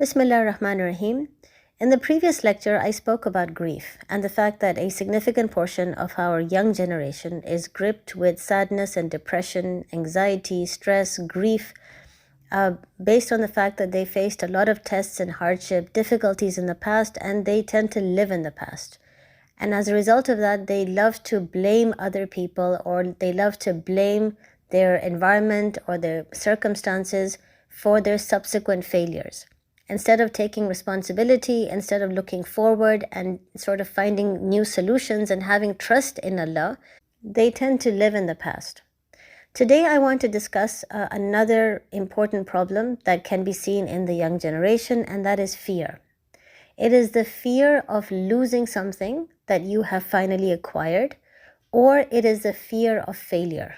Bismillah ar-Rahman ar-Rahim. In the previous lecture, I spoke about grief and the fact that a significant portion of our young generation is gripped with sadness and depression, anxiety, stress, grief, based on the fact that they faced a lot of tests and hardship, difficulties in the past, and they tend to live in the past. And as a result of that, they love to blame other people, or they love to blame their environment or their circumstances for their subsequent failures. Instead of taking responsibility, instead of looking forward and sort of finding new solutions and having trust in Allah, they tend to live in the past. Today, I want to discuss another important problem that can be seen in the young generation, and that is fear. It is the fear of losing something that you have finally acquired, or it is the fear of failure.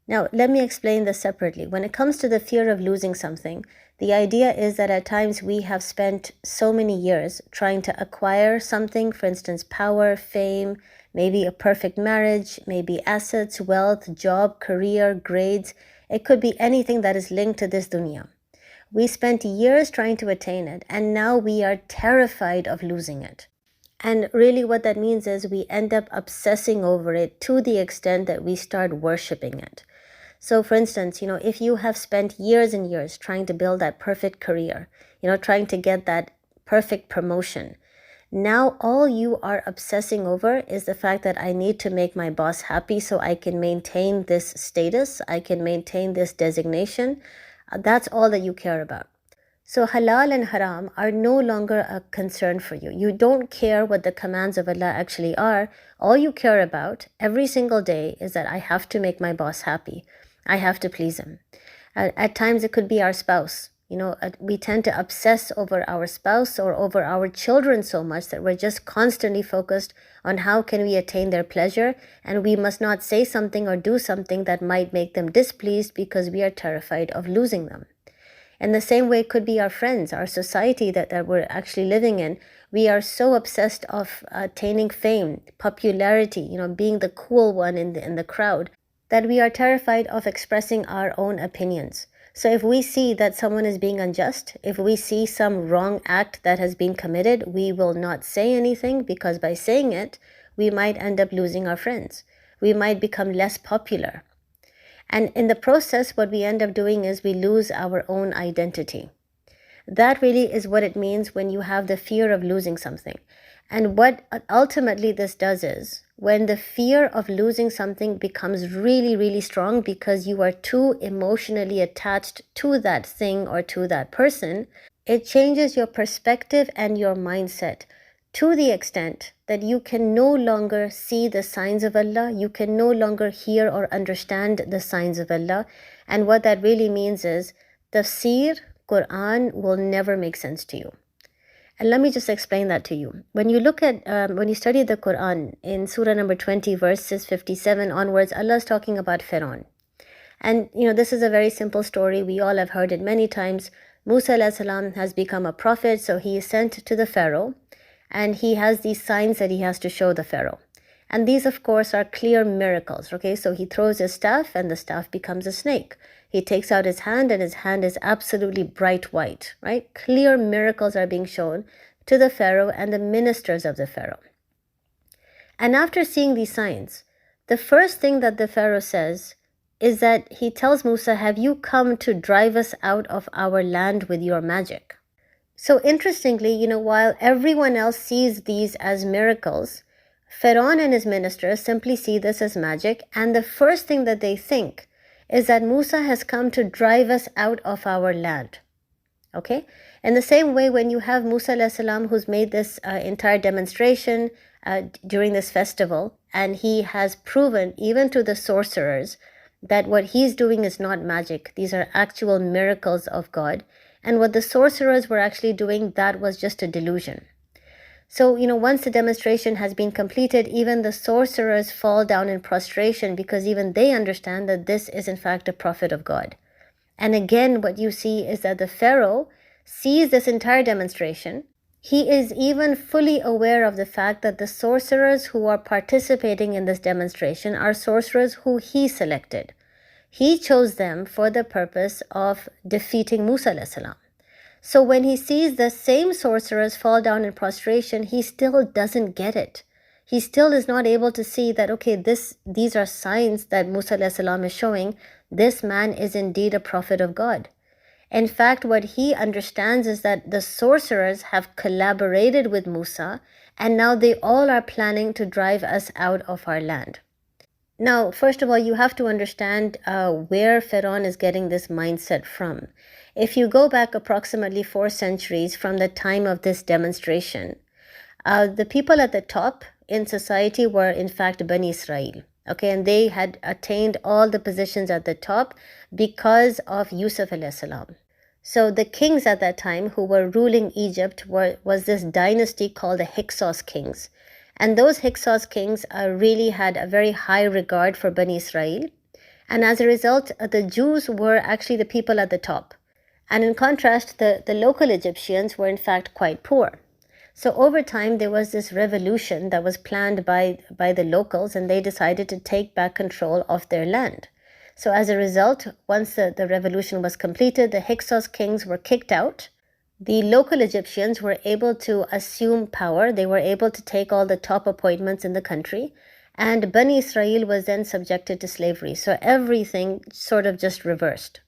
Now, let me explain this separately. When it comes to the fear of losing something, the idea is that at times we have spent so many years trying to acquire something, for instance, power, fame, maybe a perfect marriage, maybe assets, wealth, job, career, grades. It could be anything that is linked to this dunya. We spent years trying to attain it, and now we are terrified of losing it. And really what that means is we end up obsessing over it to the extent that we start worshipping it. So for instance, if you have spent years and years trying to build that perfect career, trying to get that perfect promotion, now all you are obsessing over is the fact that I need to make my boss happy so I can maintain this status, I can maintain this designation. That's all that you care about. So halal and haram are no longer a concern for you. You don't care what the commands of Allah actually are. All you care about every single day is that I have to make my boss happy. I have to please him. At times it could be our spouse. We tend to obsess over our spouse or over our children so much that we're just constantly focused on how can we attain their pleasure, and we must not say something or do something that might make them displeased because we are terrified of losing them. In the same way, it could be our friends, our society that we're actually living in. We are so obsessed of attaining fame, popularity, being the cool one in the crowd, that we are terrified of expressing our own opinions. So if we see that someone is being unjust, if we see some wrong act that has been committed, we will not say anything, because by saying it, we might end up losing our friends. We might become less popular. And in the process, what we end up doing is we lose our own identity. That really is what it means when you have the fear of losing something. And what ultimately this does is, when the fear of losing something becomes really, really strong because you are too emotionally attached to that thing or to that person, it changes your perspective and your mindset to the extent that you can no longer see the signs of Allah, you can no longer hear or understand the signs of Allah. And what that really means is, tafsir, Quran will never make sense to you. And let me just explain that to you. When you look at, when you study the Quran, in Surah number 20, verses 57 onwards, Allah is talking about Furqan. And, this is a very simple story. We all have heard it many times. Musa alayhi salam has become a prophet, so he is sent to the Pharaoh. And he has these signs that he has to show the Pharaoh. And these, of course, are clear miracles, okay? So he throws his staff and the staff becomes a snake. He takes out his hand and his hand is absolutely bright white, right? Clear miracles are being shown to the Pharaoh and the ministers of the Pharaoh. And after seeing these signs, the first thing that the Pharaoh says is that he tells Musa, have you come to drive us out of our land with your magic? So interestingly, while everyone else sees these as miracles, Pharaoh and his ministers simply see this as magic, and the first thing that they think is that Musa has come to drive us out of our land. Okay? In the same way, when you have Musa alayhi salam, who's made this entire demonstration during this festival, and he has proven even to the sorcerers that what he's doing is not magic, these are actual miracles of God. And what the sorcerers were actually doing, that was just a delusion. So, once the demonstration has been completed, even the sorcerers fall down in prostration because even they understand that this is in fact a prophet of God. And again, what you see is that the Pharaoh sees this entire demonstration. He is even fully aware of the fact that the sorcerers who are participating in this demonstration are sorcerers who he selected. He chose them for the purpose of defeating Musa alayhi salam. So when he sees the same sorcerers fall down in prostration, he still doesn't get it. He still is not able to see that, okay, these are signs that Musa alayhi salam is showing. This man is indeed a prophet of God. In fact, what he understands is that the sorcerers have collaborated with Musa, and now they all are planning to drive us out of our land. Now, first of all, you have to understand where Furqan is getting this mindset from. If you go back approximately 4 centuries from the time of this demonstration, the people at the top in society were in fact Bani Israel. Okay, and they had attained all the positions at the top because of Yusuf alayhi salam. So the kings at that time who were ruling Egypt was this dynasty called the Hyksos kings. And those Hyksos kings really had a very high regard for Bani Israel. And as a result, the Jews were actually the people at the top. And in contrast, the local Egyptians were in fact quite poor. So over time, there was this revolution that was planned by the locals, and they decided to take back control of their land. So as a result, once the revolution was completed, the Hyksos kings were kicked out. The local Egyptians were able to assume power. They were able to take all the top appointments in the country. And Bani Israel was then subjected to slavery. So everything sort of just reversed.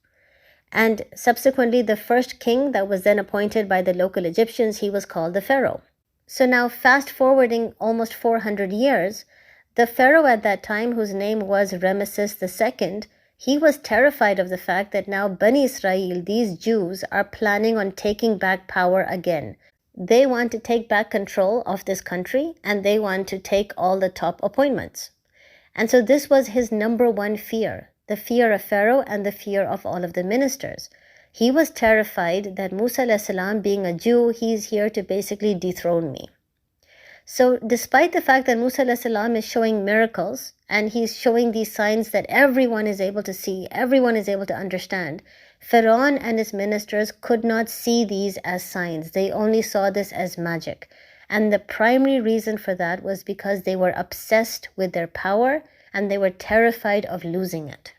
And subsequently, the first king that was then appointed by the local Egyptians, he was called the Pharaoh. So now fast forwarding almost 400 years, the Pharaoh at that time, whose name was Ramesses II, he was terrified of the fact that now Bani Israel, these Jews, are planning on taking back power again. They want to take back control of this country, and they want to take all the top appointments. And so this was his number one fear, the fear of Pharaoh and the fear of all of the ministers. He was terrified that Musa alayhi salam, being a Jew, he's here to basically dethrone me. So despite the fact that Musa alayhi salam is showing miracles, and he's showing these signs that everyone is able to see, everyone is able to understand, Furqan and his ministers could not see these as signs. They only saw this as magic. And the primary reason for that was because they were obsessed with their power and they were terrified of losing it.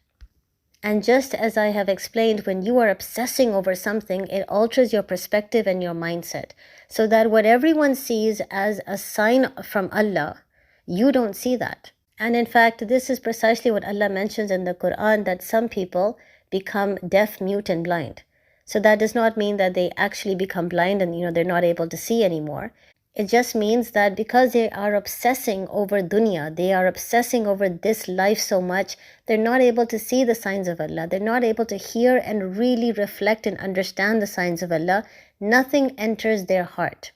And just as I have explained, when you are obsessing over something, it alters your perspective and your mindset. So that what everyone sees as a sign from Allah, you don't see that. And in fact, this is precisely what Allah mentions in the Quran, that some people become deaf, mute, and blind. So that does not mean that they actually become blind and they're not able to see anymore. It just means that because they are obsessing over dunya, they are obsessing over this life so much, they're not able to see the signs of Allah. They're not able to hear and really reflect and understand the signs of Allah. Nothing enters their heart.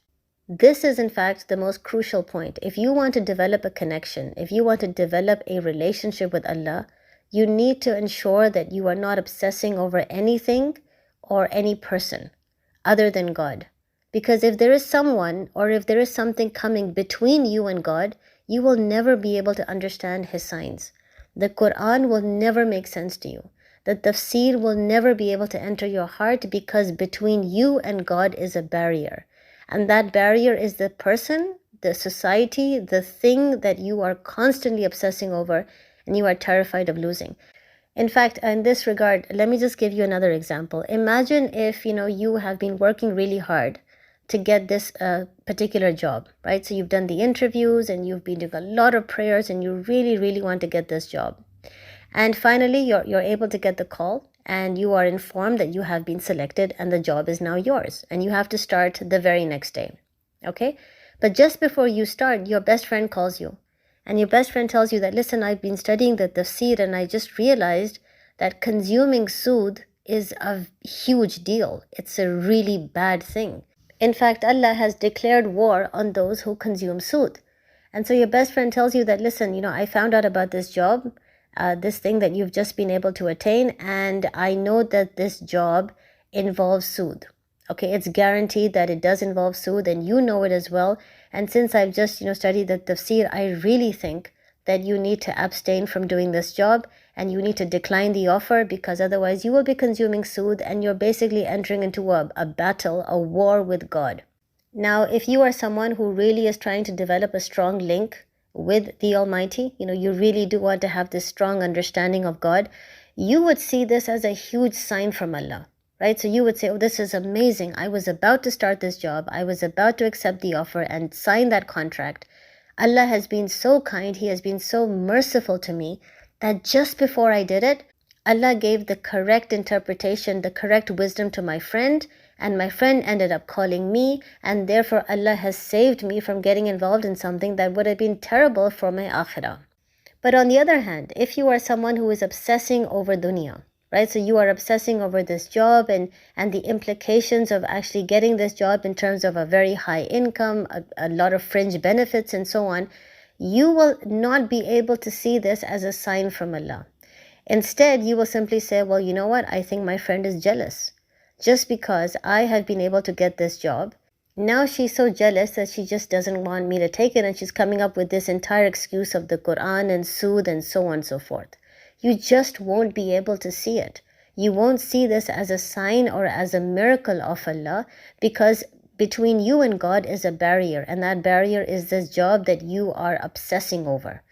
This is in fact the most crucial point. If you want to develop a connection, if you want to develop a relationship with Allah, you need to ensure that you are not obsessing over anything or any person other than God. Because if there is someone or if there is something coming between you and God, you will never be able to understand His signs. The Quran will never make sense to you. The tafsir will never be able to enter your heart because between you and God is a barrier. And that barrier is the person, the society, the thing that you are constantly obsessing over and you are terrified of losing. In fact, in this regard, let me just give you another example. Imagine if you have been working really hard to get this particular job, right? So you've done the interviews and you've been doing a lot of prayers and you really, really want to get this job. And finally, you're able to get the call and you are informed that you have been selected and the job is now yours. And you have to start the very next day, okay? But just before you start, your best friend calls you. And your best friend tells you that, listen, I've been studying the tafsir and I just realized that consuming sood is a huge deal. It's a really bad thing. In fact, Allah has declared war on those who consume sood. And so your best friend tells you that, listen, I found out about this job, this thing that you've just been able to attain, and I know that this job involves sood. Okay, it's guaranteed that it does involve sood, and you know it as well. And since I've just, studied the tafsir, I really think that you need to abstain from doing this job and you need to decline the offer because otherwise you will be consuming sood and you're basically entering into a battle, a war with God. Now, if you are someone who really is trying to develop a strong link with the Almighty, you really do want to have this strong understanding of God, you would see this as a huge sign from Allah. right? So you would say, oh, this is amazing. I was about to start this job. I was about to accept the offer and sign that contract. Allah has been so kind. He has been so merciful to me that just before I did it, Allah gave the correct interpretation, the correct wisdom to my friend, and my friend ended up calling me, and therefore Allah has saved me from getting involved in something that would have been terrible for my akhirah. But on the other hand, if you are someone who is obsessing over dunya, right? So you are obsessing over this job and the implications of actually getting this job in terms of a very high income, a lot of fringe benefits and so on, you will not be able to see this as a sign from Allah. Instead, you will simply say, well, you know what? I think my friend is jealous. Just because I have been able to get this job, now she's so jealous that she just doesn't want me to take it, and she's coming up with this entire excuse of the Quran and Sood and so on and so forth. You just won't be able to see it. You won't see this as a sign or as a miracle of Allah, because between you and God is a barrier, and that barrier is this job that you are obsessing over,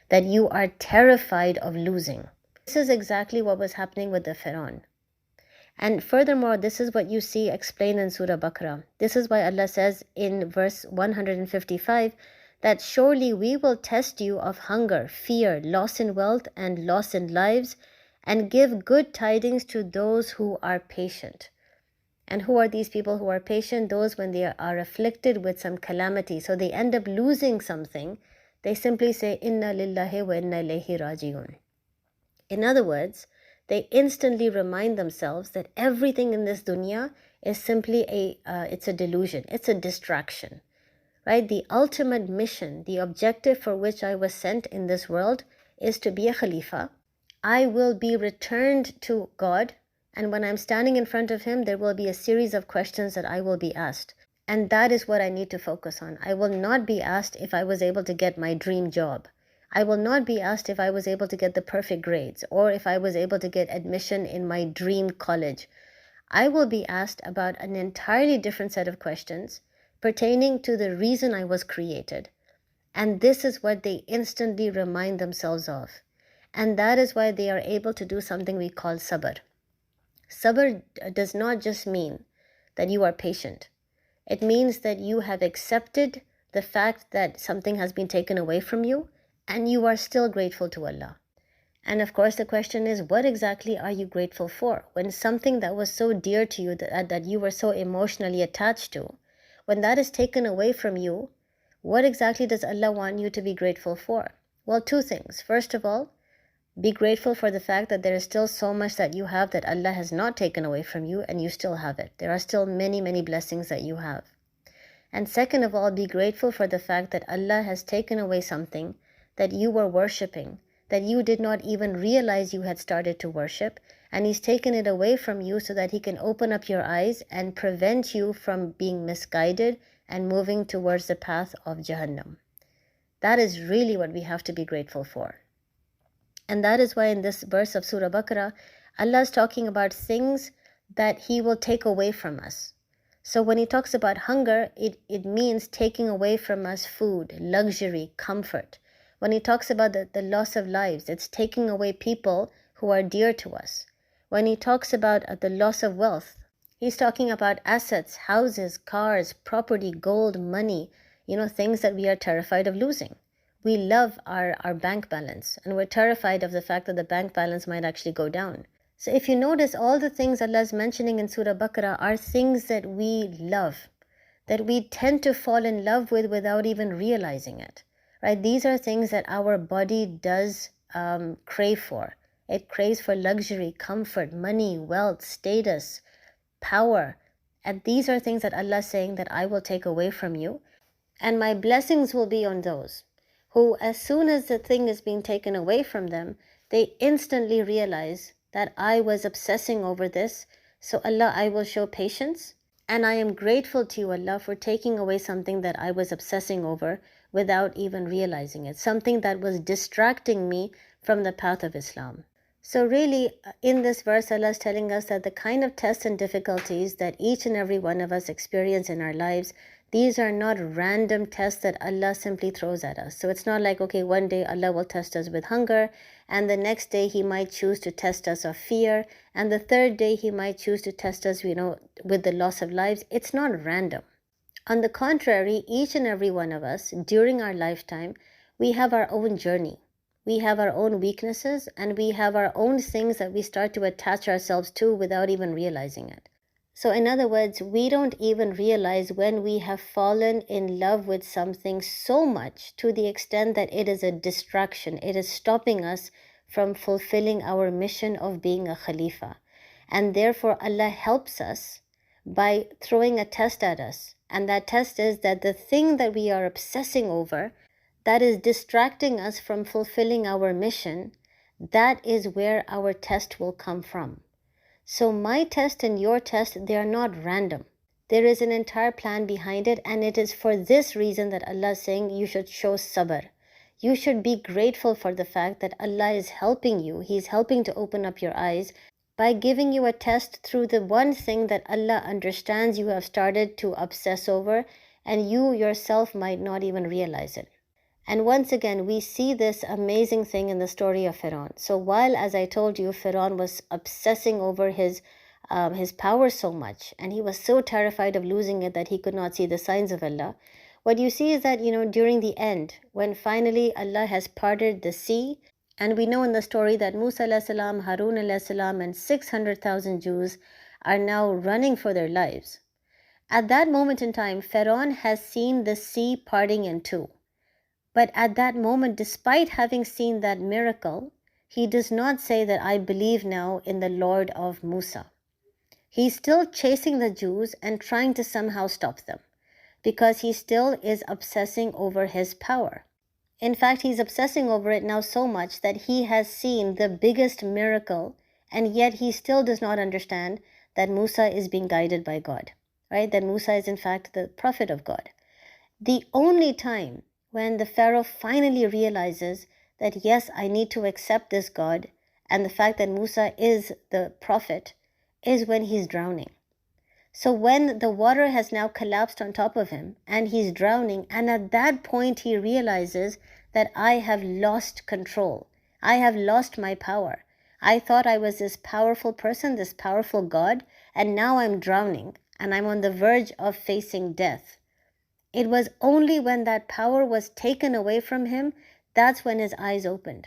that you are terrified of losing. This is exactly what was happening with the Fir'aun. And furthermore, this is what you see explained in Surah Baqarah. This is why Allah says in verse 155 that surely we will test you of hunger, fear, loss in wealth, and loss in lives, and give good tidings to those who are patient. And who are these people who are patient? Those when they are afflicted with some calamity. So they end up losing something. They simply say, Inna lillahi wa inna ilayhi raji'un. In other words, they instantly remind themselves that everything in this dunya is simply it's a delusion, it's a distraction, right? The ultimate mission, the objective for which I was sent in this world is to be a Khalifa. I will be returned to God, and when I'm standing in front of Him, there will be a series of questions that I will be asked. And that is what I need to focus on. I will not be asked if I was able to get my dream job. I will not be asked if I was able to get the perfect grades or if I was able to get admission in my dream college. I will be asked about an entirely different set of questions pertaining to the reason I was created. And this is what they instantly remind themselves of. And that is why they are able to do something we call sabr. Sabr does not just mean that you are patient. It means that you have accepted the fact that something has been taken away from you, and you are still grateful to Allah. And of course, the question is, what exactly are you grateful for? When something that was so dear to you, that you were so emotionally attached to, when that is taken away from you, what exactly does Allah want you to be grateful for? Well, two things. First of all, be grateful for the fact that there is still so much that you have that Allah has not taken away from you, and you still have it. There are still many, many blessings that you have. And second of all, be grateful for the fact that Allah has taken away something that you were worshipping, that you did not even realize you had started to worship, and He's taken it away from you so that He can open up your eyes and prevent you from being misguided and moving towards the path of Jahannam. That is really what we have to be grateful for. And that is why in this verse of Surah Baqarah, Allah is talking about things that He will take away from us. So when He talks about hunger, it means taking away from us food, luxury, comfort. When He talks about the loss of lives, it's taking away people who are dear to us. When He talks about the loss of wealth, He's talking about assets, houses, cars, property, gold, money, things that we are terrified of losing. We love our bank balance, and we're terrified of the fact that the bank balance might actually go down. So if you notice, all the things Allah is mentioning in Surah Baqarah are things that we love, that we tend to fall in love with without even realizing it. Right? These are things that our body does crave for. It craves for luxury, comfort, money, wealth, status, power. And these are things that Allah is saying that I will take away from you. And my blessings will be on those who, as soon as the thing is being taken away from them, they instantly realize that I was obsessing over this. So Allah, I will show patience. And I am grateful to you, Allah, for taking away something that I was obsessing over without even realizing it. Something that was distracting me from the path of Islam. So really, in this verse, Allah is telling us that the kind of tests and difficulties that each and every one of us experience in our lives, These are not random tests that Allah simply throws at us. So it's not like, okay, one day Allah will test us with hunger, and the next day He might choose to test us of fear, and the third day He might choose to test us, with the loss of lives. It's not random. On the contrary, each and every one of us, during our lifetime, we have our own journey. We have our own weaknesses, and we have our own things that we start to attach ourselves to without even realizing it. So in other words, we don't even realize when we have fallen in love with something so much to the extent that it is a distraction. It is stopping us from fulfilling our mission of being a Khalifa. And therefore Allah helps us by throwing a test at us. And that test is that the thing that we are obsessing over, that is distracting us from fulfilling our mission, that is where our test will come from. So my test and your test, they are not random. There is an entire plan behind it, and it is for this reason that Allah is saying you should show sabr. You should be grateful for the fact that Allah is helping you. He is helping to open up your eyes by giving you a test through the one thing that Allah understands you have started to obsess over, and you yourself might not even realize it. And once again, we see this amazing thing in the story of Furqan. So while, as I told you, Furqan was obsessing over his power so much, and he was so terrified of losing it that he could not see the signs of Allah, what you see is that, during the end, when finally Allah has parted the sea, and we know in the story that Musa alayhi salam, Harun alayhi salam, and 600,000 Jews are now running for their lives. At that moment in time, Furqan has seen the sea parting in two. But at that moment, despite having seen that miracle, he does not say that I believe now in the Lord of Musa. He's still chasing the Jews and trying to somehow stop them, because he still is obsessing over his power. In fact, he's obsessing over it now so much that he has seen the biggest miracle, and yet he still does not understand that Musa is being guided by God, right? That Musa is in fact the prophet of God. The only time when the Pharaoh finally realizes that yes, I need to accept this God and the fact that Musa is the prophet is when he's drowning. So when the water has now collapsed on top of him and he's drowning, and at that point he realizes that I have lost control. I have lost my power. I thought I was this powerful person, this powerful God, and now I'm drowning and I'm on the verge of facing death. It was only when that power was taken away from him, that's when his eyes opened.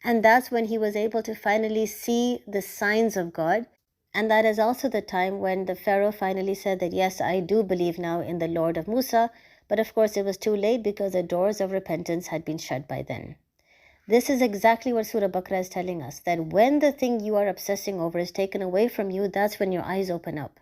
And that's when he was able to finally see the signs of God. And that is also the time when the Pharaoh finally said that, yes, I do believe now in the Lord of Musa. But of course, it was too late because the doors of repentance had been shut by then. This is exactly what Surah Baqarah is telling us, that when the thing you are obsessing over is taken away from you, that's when your eyes open up.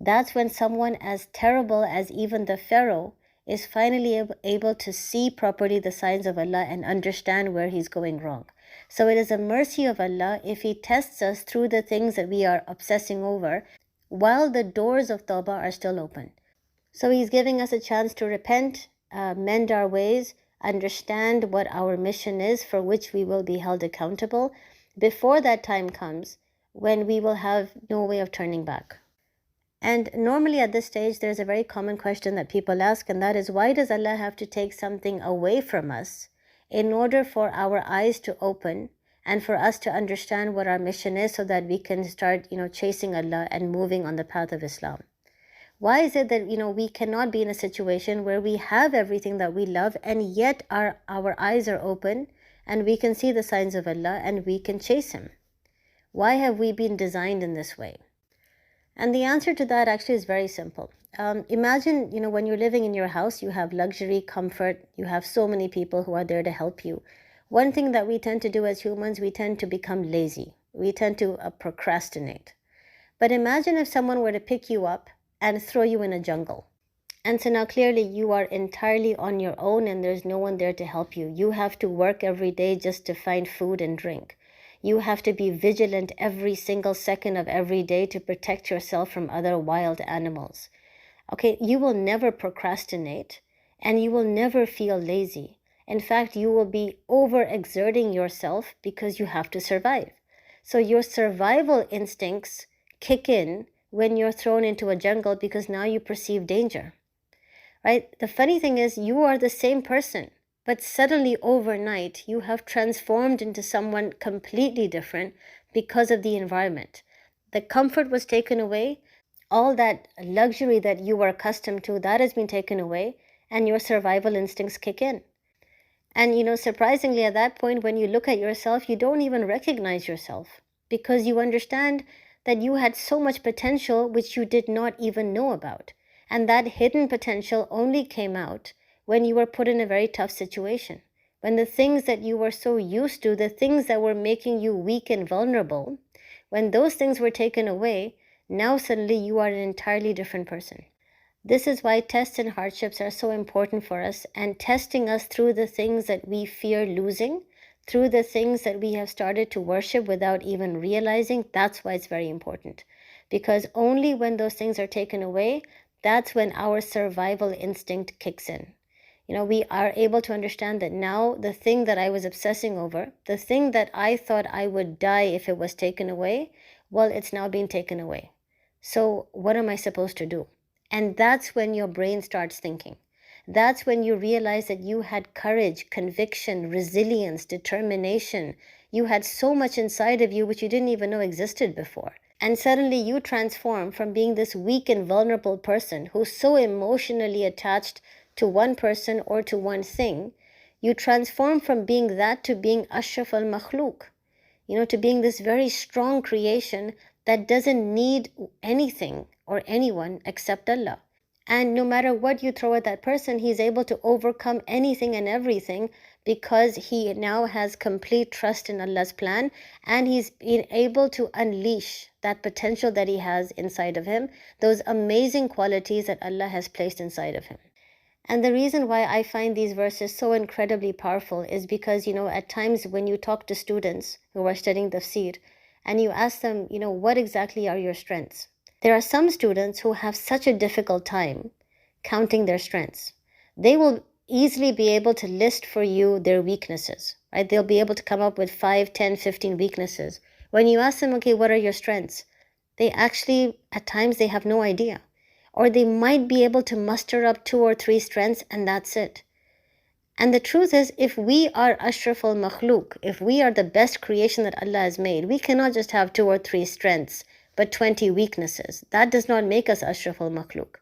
That's when someone as terrible as even the Pharaoh is finally able to see properly the signs of Allah and understand where he's going wrong. So it is a mercy of Allah if He tests us through the things that we are obsessing over while the doors of Tawbah are still open. So He's giving us a chance to repent, mend our ways, understand what our mission is for which we will be held accountable before that time comes when we will have no way of turning back. And normally at this stage, there's a very common question that people ask, and that is, why does Allah have to take something away from us in order for our eyes to open and for us to understand what our mission is so that we can start, chasing Allah and moving on the path of Islam? Why is it that, we cannot be in a situation where we have everything that we love and yet our eyes are open and we can see the signs of Allah and we can chase Him? Why have we been designed in this way? And the answer to that actually is very simple. Imagine, when you're living in your house, you have luxury, comfort, you have so many people who are there to help you. One thing that we tend to do as humans, we tend to become lazy. We tend to procrastinate. But imagine if someone were to pick you up and throw you in a jungle. And so now clearly you are entirely on your own and there's no one there to help you. You have to work every day just to find food and drink. You have to be vigilant every single second of every day to protect yourself from other wild animals. Okay, you will never procrastinate and you will never feel lazy. In fact, you will be overexerting yourself because you have to survive. So your survival instincts kick in when you're thrown into a jungle because now you perceive danger. right? The funny thing is, you are the same person, but suddenly overnight, you have transformed into someone completely different because of the environment. The comfort was taken away. All that luxury that you were accustomed to, that has been taken away, and your survival instincts kick in. And surprisingly, at that point, when you look at yourself, you don't even recognize yourself because you understand that you had so much potential which you did not even know about. And that hidden potential only came out when you were put in a very tough situation. When the things that you were so used to, the things that were making you weak and vulnerable, when those things were taken away, now suddenly you are an entirely different person. This is why tests and hardships are so important for us, and testing us through the things that we fear losing, through the things that we have started to worship without even realizing, that's why it's very important. Because only when those things are taken away, that's when our survival instinct kicks in. We are able to understand that now the thing that I was obsessing over, the thing that I thought I would die if it was taken away, well, it's now being taken away. So what am I supposed to do? And that's when your brain starts thinking. That's when you realize that you had courage, conviction, resilience, determination. You had so much inside of you which you didn't even know existed before. And suddenly you transform from being this weak and vulnerable person who's so emotionally attached to one person or to one thing. You transform from being that to being Ashraf al-Makhluk, to being this very strong creation that doesn't need anything or anyone except Allah. And no matter what you throw at that person, he's able to overcome anything and everything because he now has complete trust in Allah's plan, and he's been able to unleash that potential that he has inside of him, those amazing qualities that Allah has placed inside of him. And the reason why I find these verses so incredibly powerful is because, at times when you talk to students who are studying tafsir and you ask them, what exactly are your strengths? There are some students who have such a difficult time counting their strengths. They will easily be able to list for you their weaknesses, right? They'll be able to come up with 5, 10, 15 weaknesses. When you ask them, okay, what are your strengths? They actually, at times, they have no idea. Or they might be able to muster up 2 or 3 strengths and that's it. And the truth is, if we are Ashraf al-Makhluk, if we are the best creation that Allah has made, we cannot just have 2 or 3 strengths, but 20 weaknesses. That does not make us Ashraf al-Makhluk.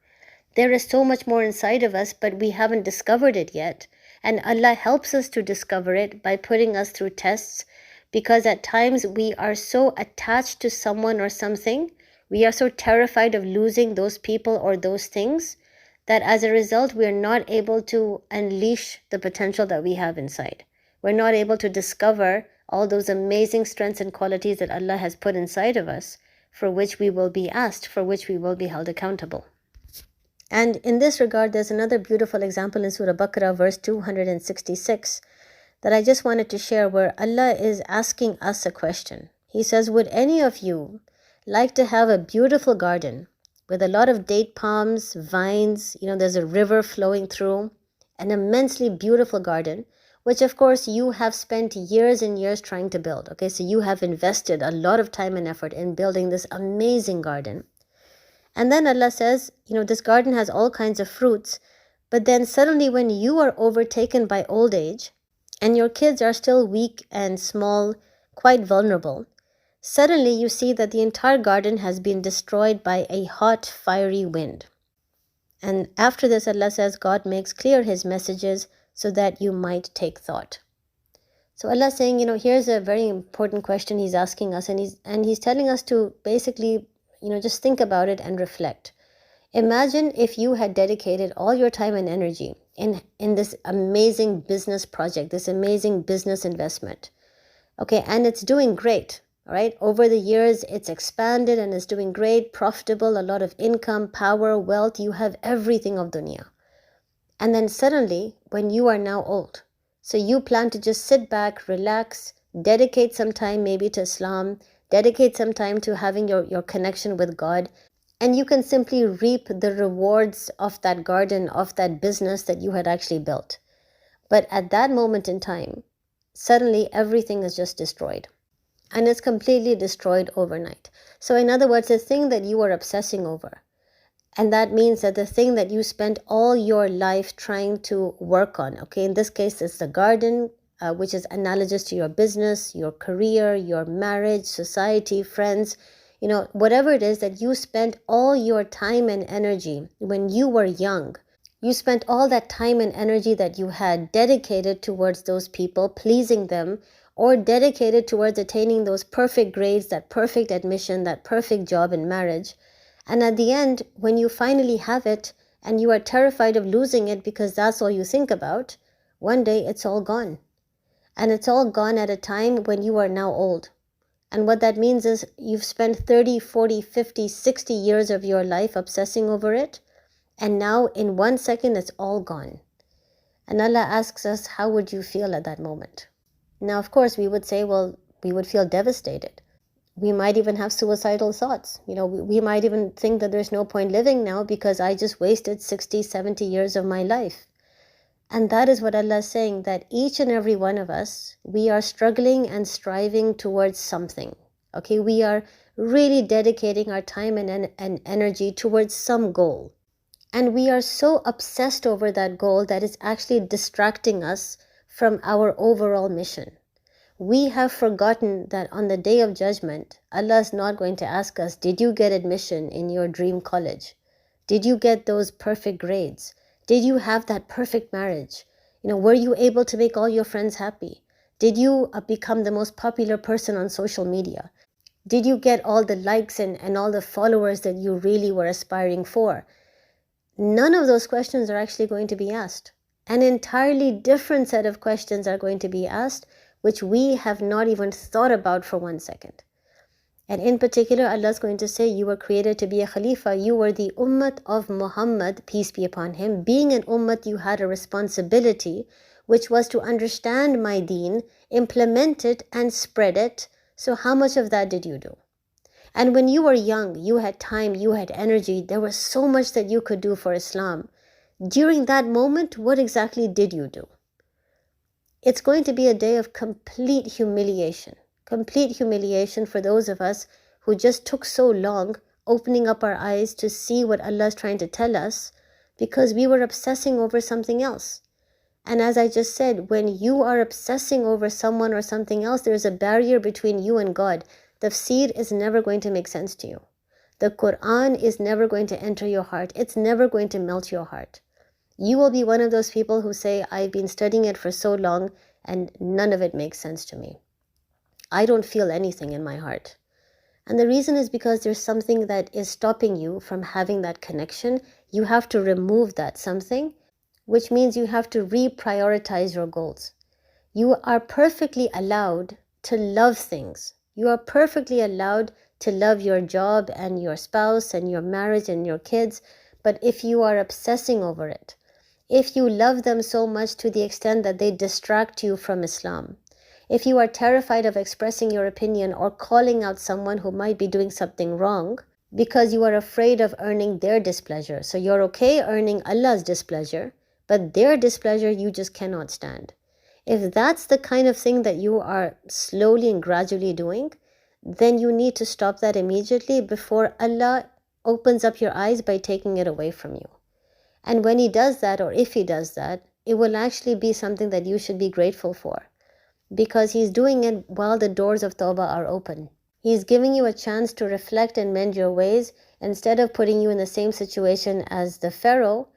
There is so much more inside of us, but we haven't discovered it yet. And Allah helps us to discover it by putting us through tests, because at times we are so attached to someone or something, we are so terrified of losing those people or those things, that as a result, we are not able to unleash the potential that we have inside. We're not able to discover all those amazing strengths and qualities that Allah has put inside of us, for which we will be asked, for which we will be held accountable. And in this regard, there's another beautiful example in Surah Baqarah, verse 266, that I just wanted to share, where Allah is asking us a question. He says, would any of you like to have a beautiful garden with a lot of date palms, vines, there's a river flowing through, an immensely beautiful garden, which of course you have spent years and years trying to build. Okay, so you have invested a lot of time and effort in building this amazing garden. And then Allah says, this garden has all kinds of fruits, but then suddenly when you are overtaken by old age and your kids are still weak and small, quite vulnerable, suddenly you see that the entire garden has been destroyed by a hot, fiery wind. And after this, Allah says, God makes clear His messages so that you might take thought. So Allah is saying, here's a very important question He's asking us, and He's telling us to basically, just think about it and reflect. Imagine if you had dedicated all your time and energy in this amazing business project, this amazing business investment. Okay, and it's doing great, all right? Over the years, it's expanded and it's doing great, profitable, a lot of income, power, wealth. You have everything of dunya. And then suddenly, when you are now old, so you plan to just sit back, relax, dedicate some time maybe to Islam, dedicate some time to having your connection with God, and you can simply reap the rewards of that garden, of that business that you had actually built. But at that moment in time, suddenly everything is just destroyed. And it's completely destroyed overnight. So in other words, the thing that you were obsessing over, And that means that the thing that you spent all your life trying to work on, okay, in this case, it's the garden, which is analogous to your business, your career, your marriage, society, friends, whatever it is that you spent all your time and energy when you were young. You spent all that time and energy that you had dedicated towards those people, pleasing them, or dedicated towards attaining those perfect grades, that perfect admission, that perfect job in marriage. And at the end, when you finally have it and you are terrified of losing it because that's all you think about, one day it's all gone. And it's all gone at a time when you are now old. And what that means is you've spent 30, 40, 50, 60 years of your life obsessing over it. And now in 1 second, it's all gone. And Allah asks us, how would you feel at that moment? Now, of course, we would say, well, we would feel devastated. We might even have suicidal thoughts. We might even think that there's no point living now because I just wasted 60, 70 years of my life. And that is what Allah is saying, that each and every one of us, we are struggling and striving towards something. Okay, we are really dedicating our time and energy towards some goal. And we are so obsessed over that goal that it's actually distracting us from our overall mission. We have forgotten that on the day of judgment, Allah is not going to ask us, did you get admission in your dream college? Did you get those perfect grades? Did you have that perfect marriage? Were you able to make all your friends happy? Did you become the most popular person on social media? Did you get all the likes and all the followers that you really were aspiring for? None of those questions are actually going to be asked. An entirely different set of questions are going to be asked, which we have not even thought about for 1 second. And in particular, Allah is going to say, you were created to be a Khalifa. You were the Ummah of Muhammad, peace be upon him. Being an Ummah, you had a responsibility, which was to understand my deen, implement it and spread it. So how much of that did you do? And when you were young, you had time, you had energy. There was so much that you could do for Islam. During that moment, what exactly did you do? It's going to be a day of complete humiliation for those of us who just took so long opening up our eyes to see what Allah is trying to tell us because we were obsessing over something else. And as I just said, when you are obsessing over someone or something else, there is a barrier between you and God. Tafsir is never going to make sense to you. The Quran is never going to enter your heart. It's never going to melt your heart. You will be one of those people who say, I've been studying it for so long and none of it makes sense to me. I don't feel anything in my heart. And the reason is because there's something that is stopping you from having that connection. You have to remove that something, which means you have to reprioritize your goals. You are perfectly allowed to love things. You are perfectly allowed to love your job and your spouse and your marriage and your kids. But if you are obsessing over it, if you love them so much to the extent that they distract you from Islam, if you are terrified of expressing your opinion or calling out someone who might be doing something wrong because you are afraid of earning their displeasure. So you're okay earning Allah's displeasure, but their displeasure you just cannot stand. If that's the kind of thing that you are slowly and gradually doing, then you need to stop that immediately before Allah opens up your eyes by taking it away from you. And when He does that, or if He does that, it will actually be something that you should be grateful for, because He's doing it while the doors of Tawbah are open. He's giving you a chance to reflect and mend your ways instead of putting you in the same situation as the Pharaoh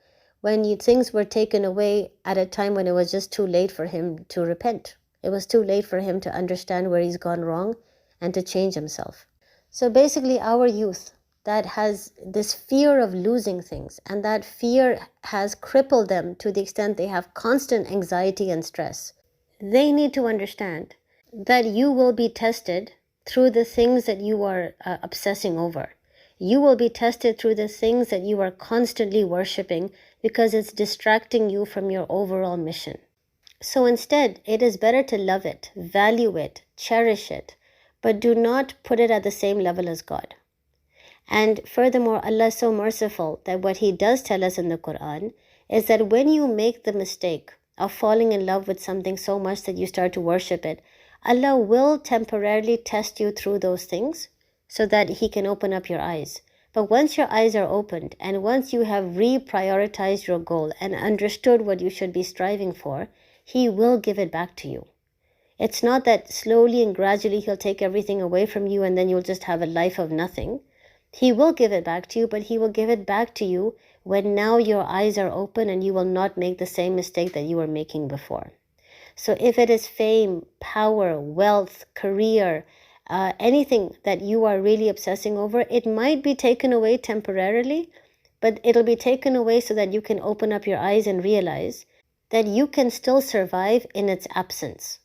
when things were taken away at a time when it was just too late for him to repent. It was too late for him to understand where he's gone wrong and to change himself. So basically our youth that has this fear of losing things, and that fear has crippled them to the extent they have constant anxiety and stress. They need to understand that you will be tested through the things that you are obsessing over. You will be tested through the things that you are constantly worshipping because it's distracting you from your overall mission. So instead, it is better to love it, value it, cherish it, but do not put it at the same level as God. And furthermore, Allah is so merciful that what He does tell us in the Quran is that when you make the mistake of falling in love with something so much that you start to worship it, Allah will temporarily test you through those things so that He can open up your eyes. But once your eyes are opened and once you have reprioritized your goal and understood what you should be striving for, He will give it back to you. It's not that slowly and gradually He'll take everything away from you and then you'll just have a life of nothing. He will give it back to you, but He will give it back to you when now your eyes are open and you will not make the same mistake that you were making before. So if it is fame, power, wealth, career, anything that you are really obsessing over, it might be taken away temporarily, but it'll be taken away so that you can open up your eyes and realize that you can still survive in its absence,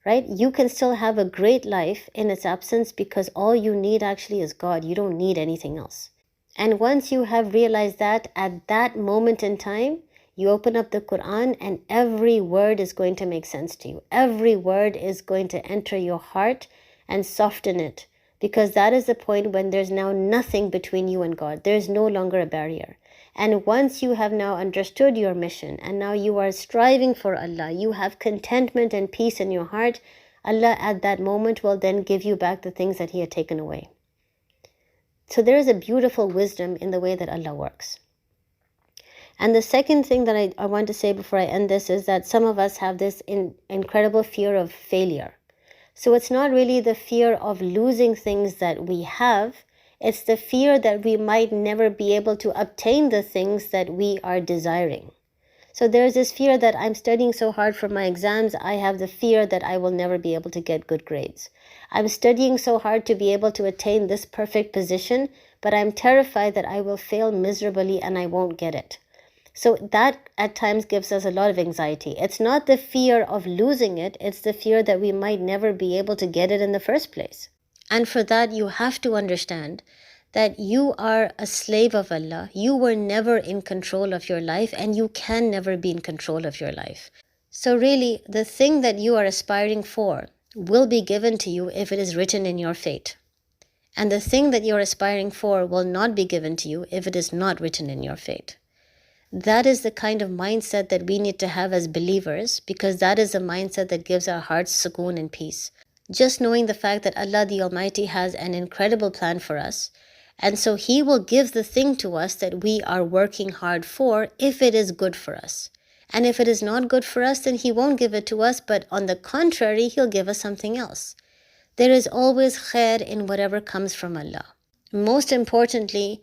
right? You can still have a great life in its absence because all you need actually is God. You don't need anything else. And once you have realized that, at that moment in time, you open up the Quran and every word is going to make sense to you. Every word is going to enter your heart and soften it, because that is the point when there's now nothing between you and God. There's no longer a barrier. And once you have now understood your mission and now you are striving for Allah, you have contentment and peace in your heart, Allah at that moment will then give you back the things that He had taken away. So there is a beautiful wisdom in the way that Allah works. And the second thing that I want to say before I end this is that some of us have this incredible fear of failure. So it's not really the fear of losing things that we have, it's the fear that we might never be able to obtain the things that we are desiring. So there's this fear that I'm studying so hard for my exams, I have the fear that I will never be able to get good grades. I'm studying so hard to be able to attain this perfect position, but I'm terrified that I will fail miserably and I won't get it. So that at times gives us a lot of anxiety. It's not the fear of losing it, it's the fear that we might never be able to get it in the first place. And for that, you have to understand that you are a slave of Allah. You were never in control of your life and you can never be in control of your life. So really, the thing that you are aspiring for will be given to you if it is written in your fate. And the thing that you're aspiring for will not be given to you if it is not written in your fate. That is the kind of mindset that we need to have as believers, because that is a mindset that gives our hearts sukoon and peace. Just knowing the fact that Allah the Almighty has an incredible plan for us, and so He will give the thing to us that we are working hard for if it is good for us. And if it is not good for us, then He won't give it to us, but on the contrary, He'll give us something else. There is always khair in whatever comes from Allah. Most importantly,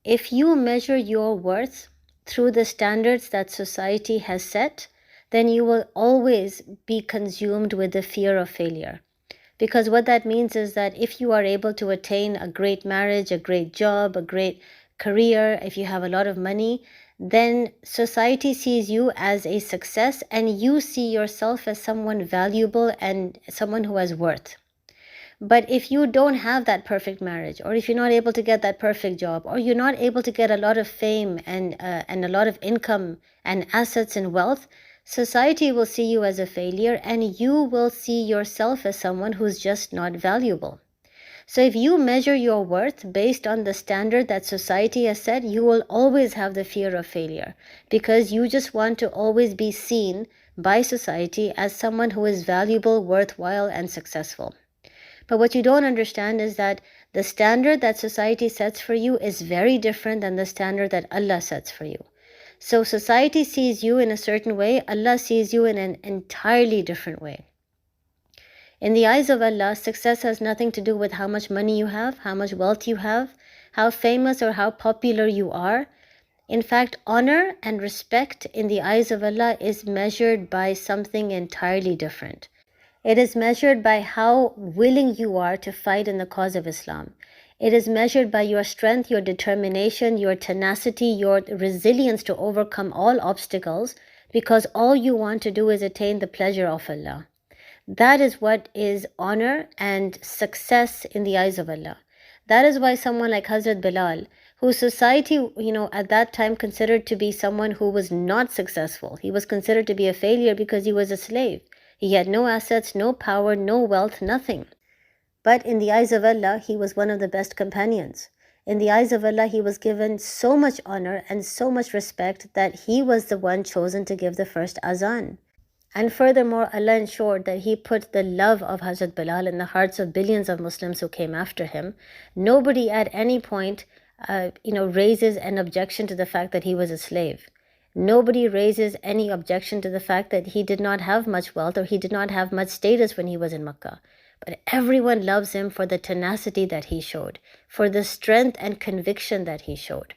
if you measure your worth through the standards that society has set, then you will always be consumed with the fear of failure. Because what that means is that if you are able to attain a great marriage, a great job, a great career, if you have a lot of money, then society sees you as a success and you see yourself as someone valuable and someone who has worth. But if you don't have that perfect marriage, or if you're not able to get that perfect job, or you're not able to get a lot of fame and a lot of income and assets and wealth, society will see you as a failure and you will see yourself as someone who's just not valuable. So if you measure your worth based on the standard that society has set, you will always have the fear of failure, because you just want to always be seen by society as someone who is valuable, worthwhile, and successful. But what you don't understand is that the standard that society sets for you is very different than the standard that Allah sets for you. So society sees you in a certain way, Allah sees you in an entirely different way. In the eyes of Allah, success has nothing to do with how much money you have, how much wealth you have, how famous or how popular you are. In fact, honor and respect in the eyes of Allah is measured by something entirely different. It is measured by how willing you are to fight in the cause of Islam. It is measured by your strength, your determination, your tenacity, your resilience to overcome all obstacles, because all you want to do is attain the pleasure of Allah. That is what is honor and success in the eyes of Allah. That is why someone like Hazrat Bilal, who society, at that time considered to be someone who was not successful. He was considered to be a failure because he was a slave. He had no assets, no power, no wealth, nothing. But in the eyes of Allah, he was one of the best companions. In the eyes of Allah, he was given so much honor and so much respect that he was the one chosen to give the first azan. And furthermore, Allah ensured that He put the love of Hazrat Bilal in the hearts of billions of Muslims who came after him. Nobody at any point raises an objection to the fact that he was a slave. Nobody raises any objection to the fact that he did not have much wealth or he did not have much status when he was in Makkah. But everyone loves him for the tenacity that he showed, for the strength and conviction that he showed.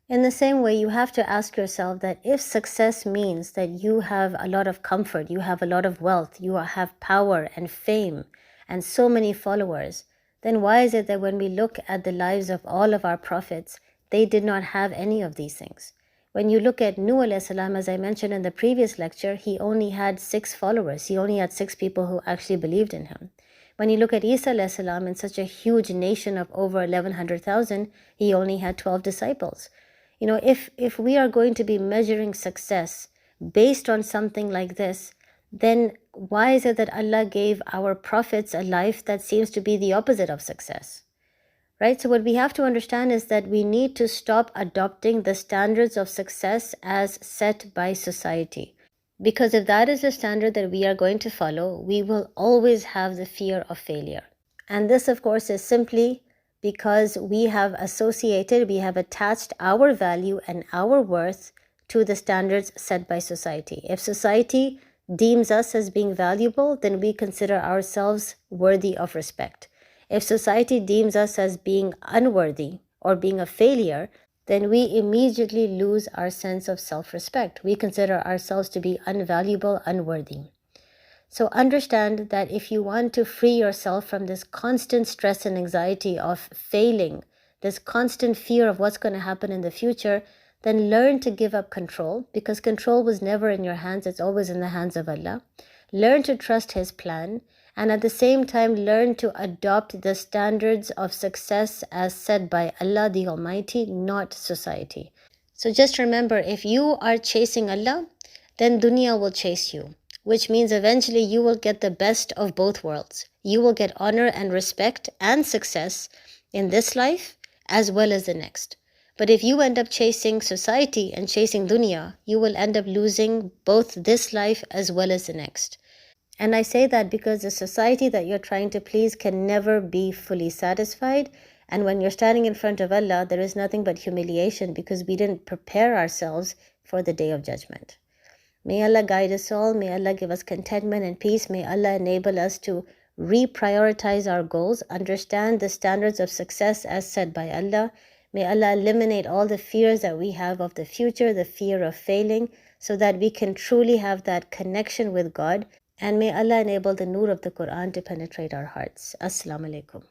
In the same way, you have to ask yourself that if success means that you have a lot of comfort, you have a lot of wealth, you have power and fame and so many followers, then why is it that when we look at the lives of all of our prophets, they did not have any of these things? When you look at Nuh alayhi salam, as I mentioned in the previous lecture, he only had 6 followers. He only had 6 people who actually believed in him. When you look at Isa alayhi salam, in such a huge nation of over 1100,000, he only had 12 disciples. If we are going to be measuring success based on something like this, then why is it that Allah gave our prophets a life that seems to be the opposite of success? Right? So what we have to understand is that we need to stop adopting the standards of success as set by society. Because if that is the standard that we are going to follow, we will always have the fear of failure. And this, of course, is simply because we have attached our value and our worth to the standards set by society. If society deems us as being valuable, then we consider ourselves worthy of respect. If society deems us as being unworthy or being a failure, then we immediately lose our sense of self-respect. We consider ourselves to be unvaluable, unworthy. So understand that if you want to free yourself from this constant stress and anxiety of failing, this constant fear of what's going to happen in the future, then learn to give up control, because control was never in your hands, it's always in the hands of Allah. Learn to trust His plan, and at the same time learn to adopt the standards of success as set by Allah the Almighty, not society. So just remember, if you are chasing Allah, then dunya will chase you, which means eventually you will get the best of both worlds. You will get honor and respect and success in this life as well as the next. But if you end up chasing society and chasing dunya, you will end up losing both this life as well as the next. And I say that because the society that you're trying to please can never be fully satisfied. And when you're standing in front of Allah, there is nothing but humiliation, because we didn't prepare ourselves for the Day of Judgment. May Allah guide us all. May Allah give us contentment and peace. May Allah enable us to reprioritize our goals, understand the standards of success as set by Allah. May Allah eliminate all the fears that we have of the future, the fear of failing, so that we can truly have that connection with God. And may Allah enable the nur of the Quran to penetrate our hearts. Assalamu alaikum.